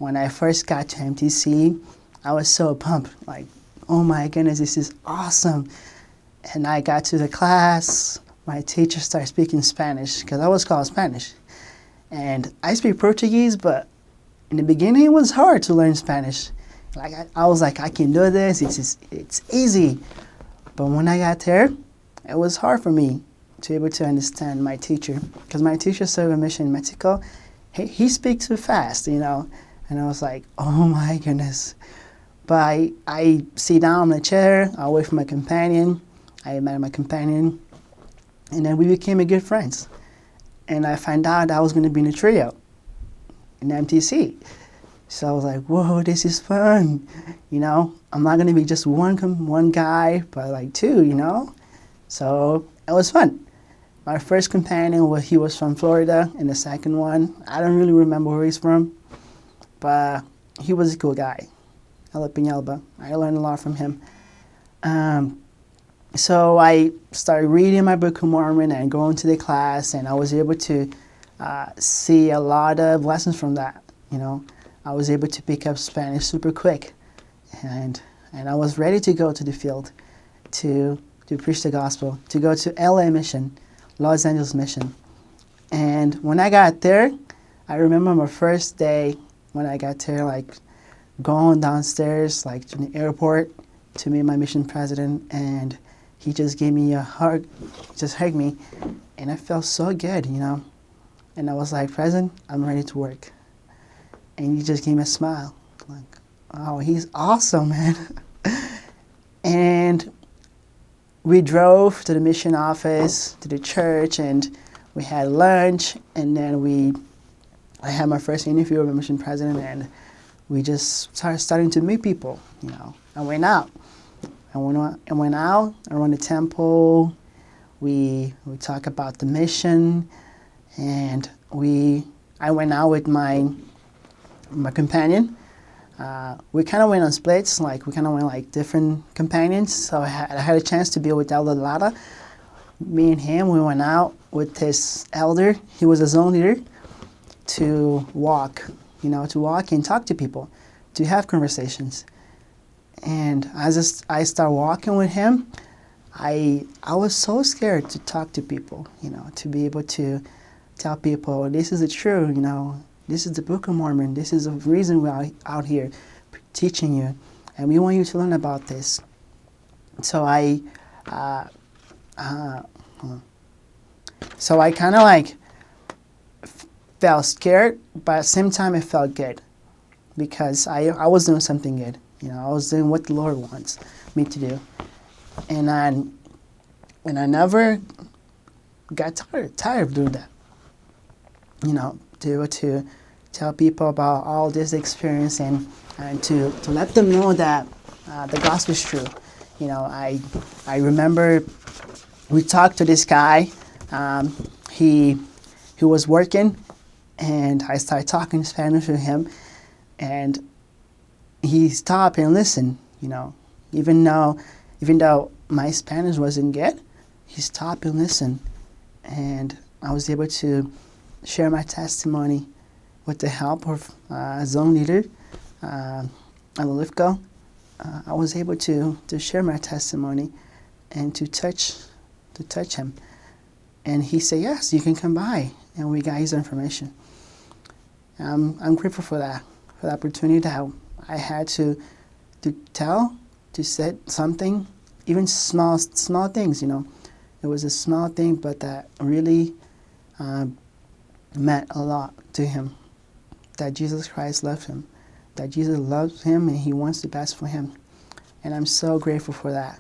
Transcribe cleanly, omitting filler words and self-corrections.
When I first got to MTC, I was so pumped, like, oh my goodness, this is awesome. And I got to the class, my teacher started speaking Spanish, because I was called Spanish. And I speak Portuguese, but in the beginning it was hard to learn Spanish. Like I was like, I can do this, it's easy. But when I got there, it was hard for me to be able to understand my teacher, because my teacher served a mission in Mexico. He speaks too fast, and I was like, oh my goodness. But I sit down in a chair, I wait for my companion. I met my companion, and then we became good friends. And I found out I was going to be in a trio in MTC. So I was like, whoa, this is fun. I'm not going to be just one guy, but like two, So it was fun. My first companion, he was from Florida, and the second one, I don't really remember where he's from, but he was a cool guy. Pinalba. I learned a lot from him. So I started reading my Book of Mormon and going to the class, and I was able to see a lot of lessons from that. I was able to pick up Spanish super quick, and I was ready to go to the field to preach the gospel, to go to LA mission, Los Angeles mission. And when I got there, I remember my first day when I got there, like going downstairs, like to the airport, to meet my mission president, and he just gave me a hug, just hugged me, and I felt so good, And I was like, President, I'm ready to work. And he just gave me a smile, like, oh, he's awesome, man. And we drove to the mission office, to the church, and we had lunch, and then I had my first interview with the mission president, and we just starting to meet people, I went out. I went out around the temple. We talked about the mission, and I went out with my companion. We kind of went on splits, like we kind of went like different companions. So I had a chance to be with Elder Lara. Me and him, we went out with this elder. He was a zone leader, to walk, to walk and talk to people, to have conversations. And as I started walking with him, I was so scared to talk to people, to be able to tell people, this is the truth, this is the Book of Mormon, this is the reason we're out here teaching you, and we want you to learn about this. So I kind of like felt scared, but at the same time it felt good, because I was doing something good. I was doing what the Lord wants me to do. And I never got tired of doing that. To be able to tell people about all this experience and to let them know that the gospel is true. I remember we talked to this guy. He was working, and I started talking Spanish with him, and he stopped and listened, even though my Spanish wasn't good, he stopped and listened. And I was able to share my testimony with the help of zone leader, Alifco. I was able to share my testimony and to touch him. And he said, yes, you can come by. And we got his information. I'm grateful for that, for the opportunity that I had to say something, even small things, It was a small thing, but that really meant a lot to him. That Jesus Christ loved him, that Jesus loves him, and he wants the best for him. And I'm so grateful for that.